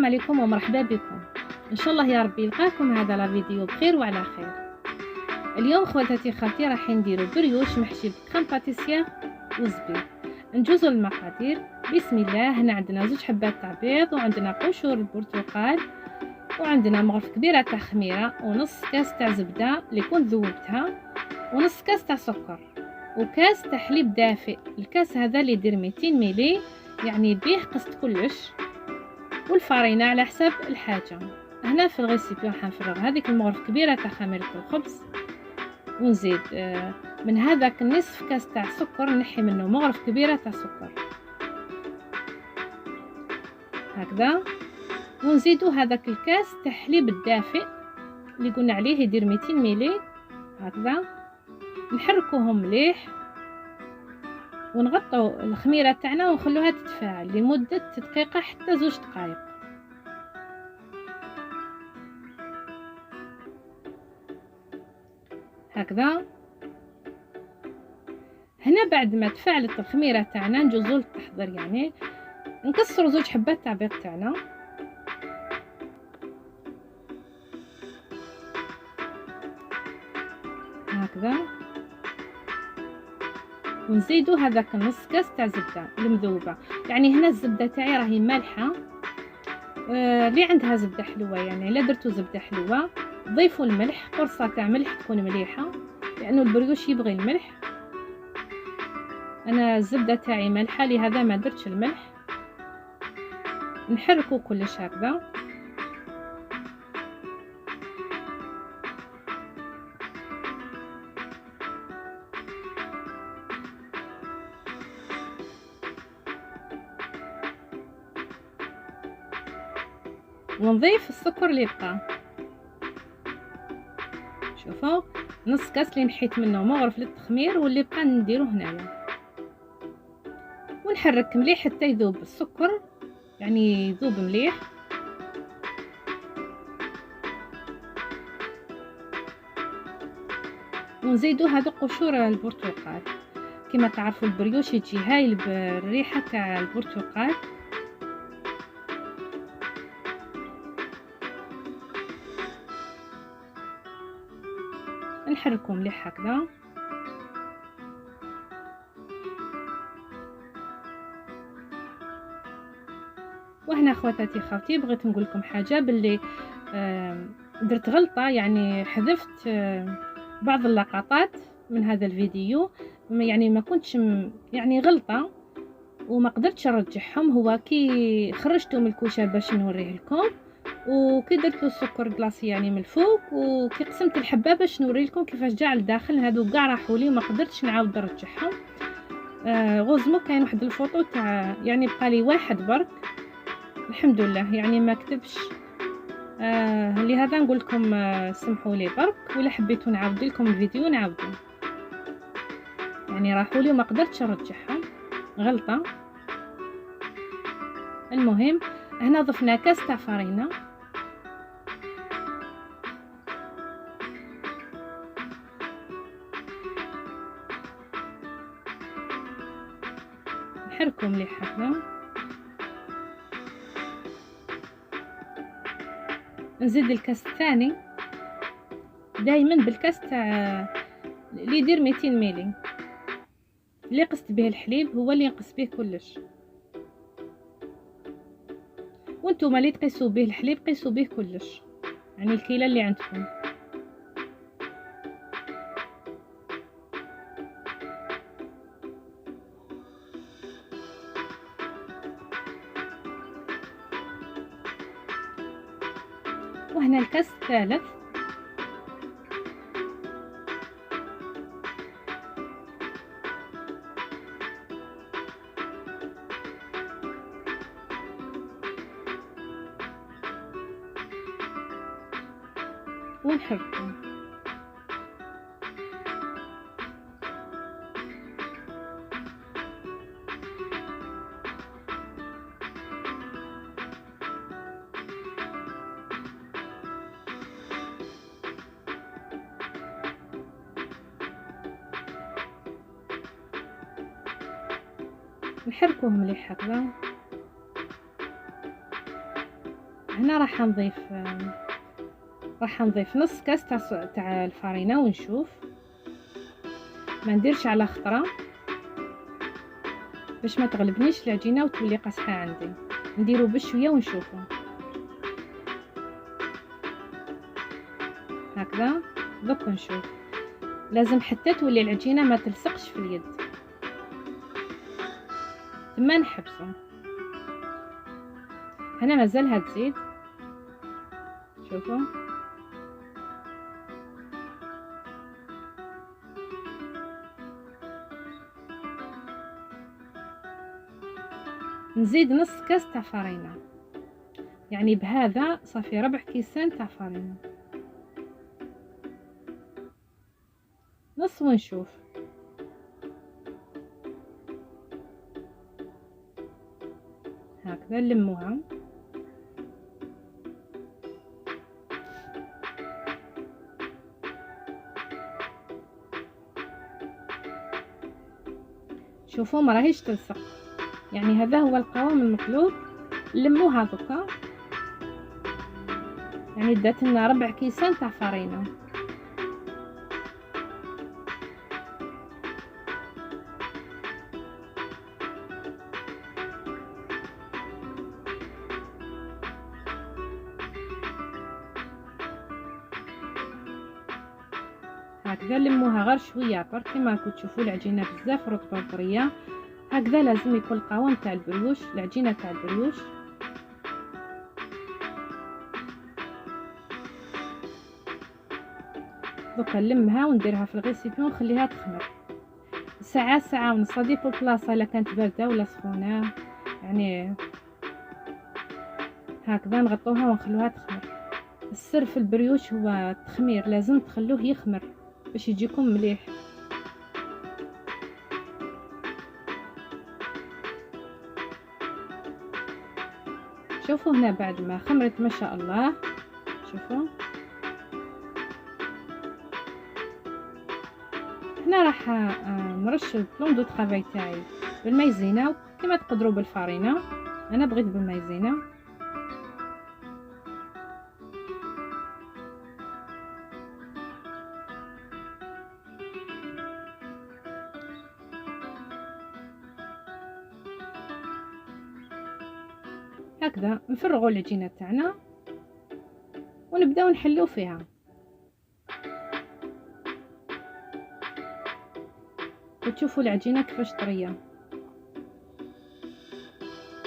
السلام عليكم ومرحبا بكم. ان شاء الله يا ربي يلقاكم هذا لا فيديو بخير وعلى خير. اليوم خواتاتي خالتي راح نديرو بريوش محشي بكريم باتيسير وزبيب. نجوزو المقادير. بسم الله. هنا عندنا 2 حبات تاع بيض، وعندنا قشور البرتقال، وعندنا مغرف كبيره تاع خميره، ونص كاس تاع زبده اللي كنت ذوبتها، ونص كاس تاع سكر، وكاس تاع حليب دافئ. الكاس هذا اللي يدير 200 ملي، يعني بيه قست كلش، والفرينه على حساب الحاجه. هنا في الغيسيبي راح نفرغ هذيك المغرف كبيره تاع خميره الخبز، ونزيد من هذاك النصف كاس تاع سكر، نحي منه مغرف كبيره تاع سكر هكذا، ونزيدو هذاك الكاس تاع حليب الدافئ اللي قلنا عليه يدير 200 ملي هكذا. نحركوهم مليح، ونغطوا الخميره تاعنا ونخلوها تتفاعل لمده دقيقه حتى 2 دقائق هكذا. هنا بعد ما تفاعلت الخميره تاعنا نجوزو للتحضير، يعني نكسروا 2 حبات تاع بيض تاعنا هكذا، ونزيدوا هذاك النص كاس تاع زبده المذوبه. يعني هنا الزبده تاعي راهي مالحه، اللي عندها زبده حلوه يعني لا درتو زبده حلوه ضيفوا الملح، قرصه تاع ملح تكون مليحه لانه البريوش يبغي الملح. انا الزبده تاعي مالحه لهذا ما درتش الملح. نحركوا كلش هكذا، ونضيف السكر اللي بقى. شوفوا نص كاس اللي نحيت منه مغرف للتخمير، واللي بقى نديروه هنايا، ونحرك مليح حتى يذوب السكر، يعني يذوب مليح. ونزيدو هذو قشور البرتقال. كما تعرفوا البريوش يجي هايل بالريحه تاع البرتقال. نحركو مليح هكذا. وهنا خواتاتي خاوتي بغيت نقول لكم حاجه، باللي درت غلطه، يعني حذفت بعض اللقطات من هذا الفيديو، يعني ما كنتش يعني غلطه وما قدرتش نرجعهم. هو كي خرجته من الكوشه باش نوريه لكم، وكي درت له السكر كلاصي يعني من الفوق، وكي قسمت الحبه باش نوري لكم كيفاش جاء لداخل، هادو كاع راحوا لي وما قدرتش نعاود نرجعهم. غزمو كاين واحد الفوطو تاع يعني بقى لي واحد برك الحمد لله، يعني ما كتبش. لهذا نقول لكم سمحوا لي برك، ولا حبيتوا نعاود لكم الفيديو نعاودو، يعني راحوا لي وما قدرتش نرجعهم، غلطه. المهم هنا ضفنا كاس تاع فرينه، نحركو مليح هكذا. نزيد الكاس الثاني، دائما بالكاس تاع اللي يدير 200 ملي اللي قست به الحليب هو اللي ينقص به كلش، وانتم اللي تقيسوا به الحليب قيسوا به كلش، يعني الكيله اللي عندكم. وهنا الكاس الثالث، ونحركهم. نحركوه مليح هكذا. هنا راح نضيف نص كاس تاع الفرينه ونشوف، ما نديرش على خطره باش ما تغلبنيش العجينه وتولي قاصحه عندي. نديرو بشويه ونشوفو هكذا. دوك نشوف، لازم حتى تولي العجينه ما تلصقش في اليد، ثم نحبسو. هنا مازالها تزيد، شوفوا نزيد نص كاس تاع فرينه، يعني بهذا صافي ربع كيسان تاع فرينه، نص ونشوف. هكذا نلموها. شوفوا ما راهيش تلصق، يعني هذا هو القوام المطلوب. لموها دوكا، يعني دات لنا ربع كيسان تاع فرينه. هكذا لموها غير شويه برك، كما راكم تشوفوا العجينه بزاف رطبه وطريه. هكذا لازم يكون القوام تاع البريوش، العجينه تاع البريوش. دوكا نلمها ونديرها في الغيسيبيون ونخليها تخمر ساعه ساعه ونص، ديبو البلاصه الا كانت بارده ولا سخونه. يعني هكذا نغطوها ونخلوها تخمر. السر في البريوش هو التخمير، لازم تخلوه يخمر باش يجيكم مليح. شوفوا هنا بعد ما خمرت ما شاء الله، شوفوا هنا راح نرش البلون دو طرافاي تاعي بالمايزينا كما تقدروا بالفرينه. انا بغيت بالمايزينا. هكذا نفرغوا العجينه تاعنا ونبداو نحلو فيها. وتشوفوا العجينه كيفاش طريه،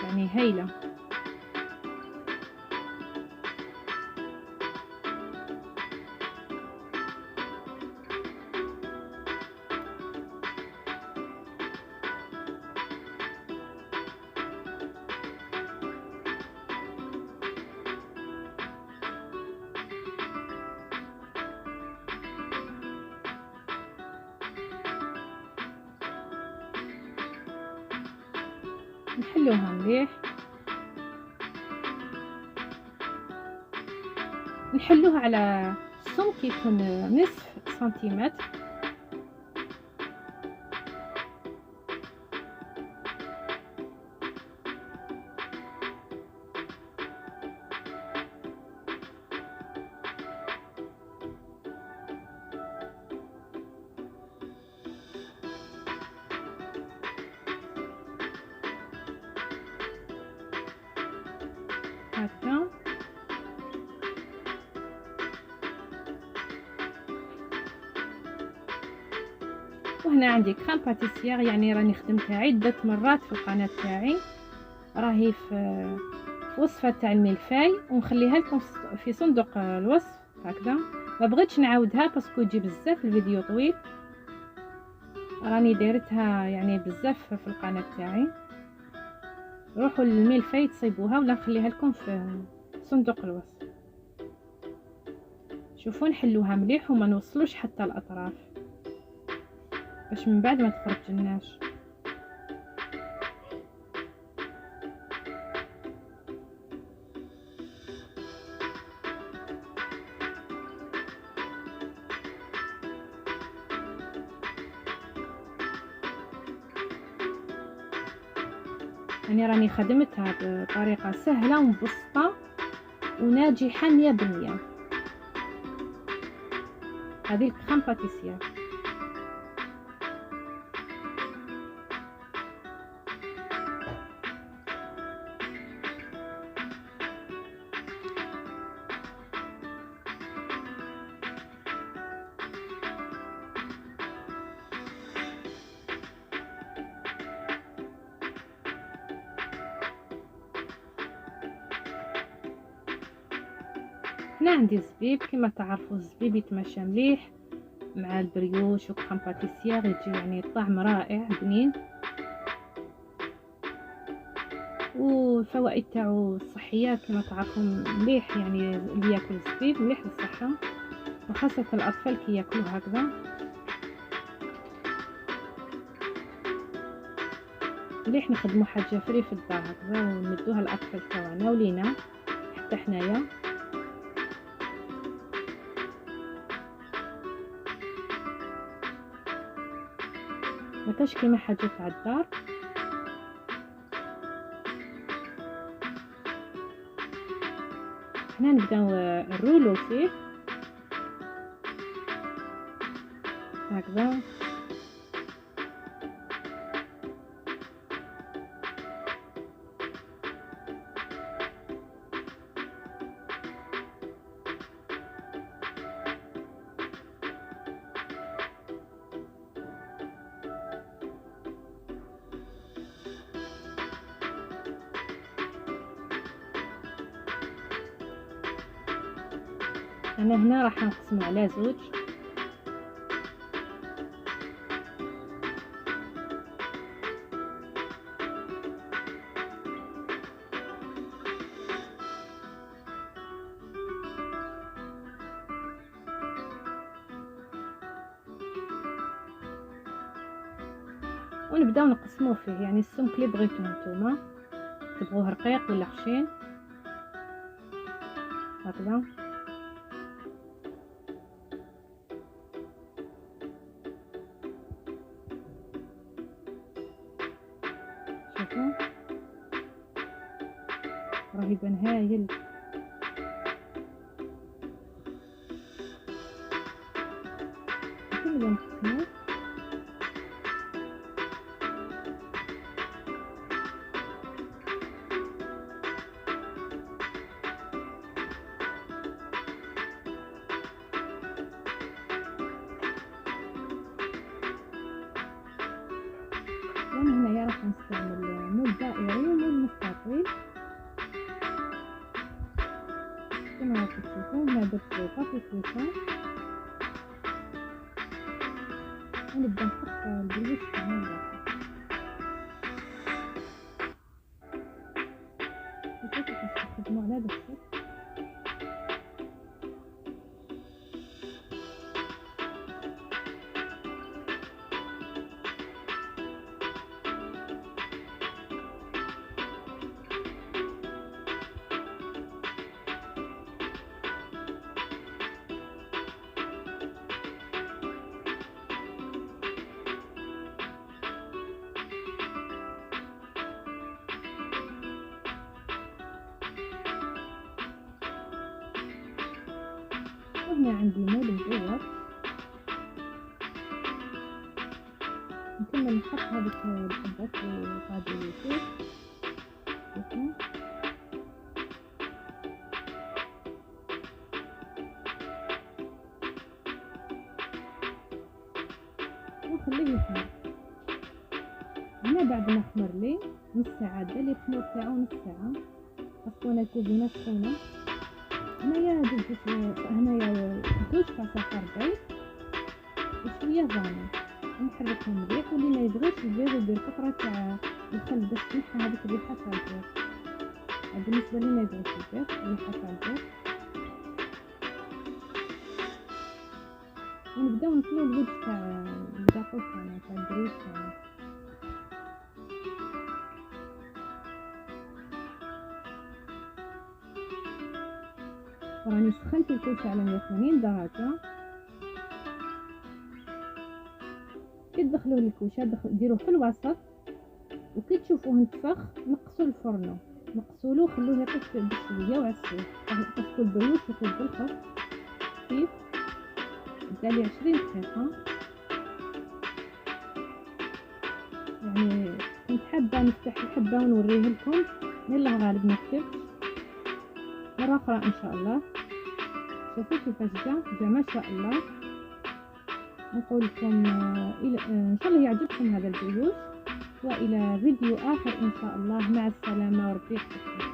يعني هايله. نحلوها مليح، نحلوها على سمك يكون نصف سنتيمتر. هكذا وهنا عندي كريم باتيسير، يعني راني خدمتها عده مرات في القناه تاعي، راهي في وصفه تاع الملفاي، ونخليها لكم في صندوق الوصف. هكذا ما بغيتش نعاودها باسكو يجي بزاف الفيديو طويل، راني دايرتها يعني بزاف في القناه تاعي. روحوا للملفاي تصيبوها ولا نخليها لكم في صندوق الوصف. شوفوا نحلوها مليح وما نوصلوش حتى الاطراف باش من بعد ما تخرجلناش. يعني راني خدمتها بطريقه سهله ومبسطه وناجحة 100%. هذه الكريم باتيسير. هنا عندي الزبيب. كما تعرفوا الزبيب يتماشى مليح مع البريوش وكريم باتيسير، يجي يعني طعم رائع بنين، والفوائد تاعو الصحيه كما تعرفوا مليح، يعني اللي ياكل الزبيب مليح للصحه، وخاصه الاطفال كي ياكلوه هكذا. مليح نخدموا حاجه فري في الدار هكذا ونمدوها للاطفال تاعنا ولينا حتى حنايا. ما كاش كيما حاجه تاع الدار. حنا نبداو الرولو فيه هكذا. انا هنا راح نقسمه على زوج. ونبداو نقسموه فيه، يعني السمك اللي بغيتوه نتوما، تبغوه رقيق ولا خشين هكذا. شوفوا راه يبان هايل. نبداو نقسموه. وانا هنايا راح نستعمل مول دائري ومول مستطيل كما راكم تشوفون. هنا درت بابي كريسون ونبدا نحط البريوش تاعنا الداخل. كيفاش نستخدمو على هذا الشكل. وهنا عندي مول مدور، نكمل نحط هذيك الحبات اللي غادي فيه. ونخليه يخمر. هنا بعد ما خمر لي نص ساعه، دا لي الخمور تاعو نص ساعه، خاصو انا كوزينه سخونه. هنايا درت هنايا زوج فصفار بيض وشويه فاني، نحركهم مليح، واللي ما يبغيش يدير قطره تاع الخل باش تنحى هذيك الريحه تاع البيض. بالنسبه لي ما يبغيش البيض الريحه تاع البيض. ونبداو نطلو الوجه تاع الكاطو تاعنا تاع البريد تاعنا. راني سخنت الكوشه على 180 درجه. كي تدخلوه للكوشه ديروه في الوسط، وكي تشوفوه انتفخ نقصوا الفرن نقصولو خلوه يطيب بشويه وعسوه، طفوا البريوش يطيب بالخف خفيف. بقالي 20 دقيقة. يعني كنت حابة نفتح الحبة ونوريه لكم، يلا غالب نكتب مرة أخرى إن شاء الله. شوفوا كيفاش جا ما شاء الله. نقول لكم إن شاء الله يعجبكم هذا البريوش، وإلى فيديو آخر إن شاء الله. مع السلامة وربي يحفظكم.